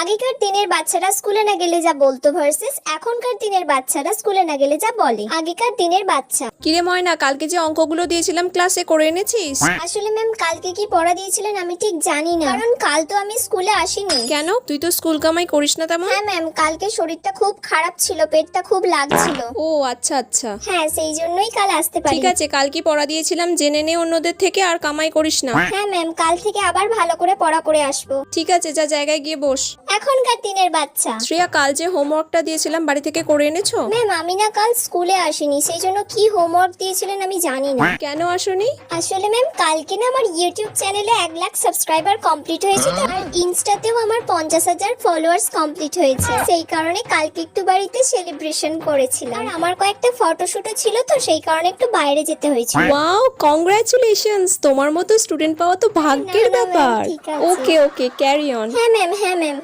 আগেকার দিনের বাচ্চারা স্কুলে না গেলে যা বলতো ভার্সেস এখনকার দিনের বাচ্চারা স্কুলে না গেলে যা বলে। আগেকার দিনের বাচ্চা। কিরে ময়না, কালকে যে অঙ্কগুলো দিয়েছিলাম ক্লাসে করে এনেছিস? আসলে ম্যাম কালকে কি পড়া দিয়েছিলেন আমি ঠিক জানি না, কারণ কাল তো আমি স্কুলে আসিনি। কেন, তুই তো স্কুল কামাই করিস না তেমন? হ্যাঁ ম্যাম, কালকে শরীরটা খুব খারাপ ছিল, পেটটা খুব লাগছিল। ও আচ্ছা আচ্ছা, হ্যাঁ সেই জন্যই কাল আসতে পারি। ঠিক আছে, কাল কি পড়া দিয়েছিলাম জেনে নে অন্যদের থেকে, আর কামাই করিস না। হ্যাঁ ম্যাম, কাল থেকে আবার ভালো করে পড়া করে আসবো। ঠিক আছে, যা জায়গায় গিয়ে বস। এখনকার দিনের বাচ্চা। শ্রেয়া, কাল যে হোমওয়ার্কটা দিয়েছিলাম বাড়ি থেকে করে এনেছো? ম্যাম আমি না কাল স্কুলে আসিনি, সেই জন্য কি হোমওয়ার্ক দিয়েছিলেন আমি জানি না। কেন আসোনি? আসলে ম্যাম কালকে না আমার ইউটিউব চ্যানেলে 1 লাখ সাবস্ক্রাইবার কমপ্লিট হয়েছে তো, আর ইনস্টাতেও আমার 50,000 ফলোয়ার্স কমপ্লিট হয়েছে, সেই কারণে কালকে একটু বাড়িতে সেলিব্রেশন করেছিলাম। আর আমার কয়েকটা ফটোশুটও ছিল তো, সেই কারণে একটু বাইরে যেতে হয়েছিল। ওয়াও, কংগ্রাচুলেশনস, তোমার মতো স্টুডেন্ট পাওয়া তো ভাগ্যের না, না, ma'am, ব্যাপার। ঠিক আছে। ওকে ওকে, ক্যারি অন। হ্যাঁ ম্যাম, হ্যাঁ ম্যাম।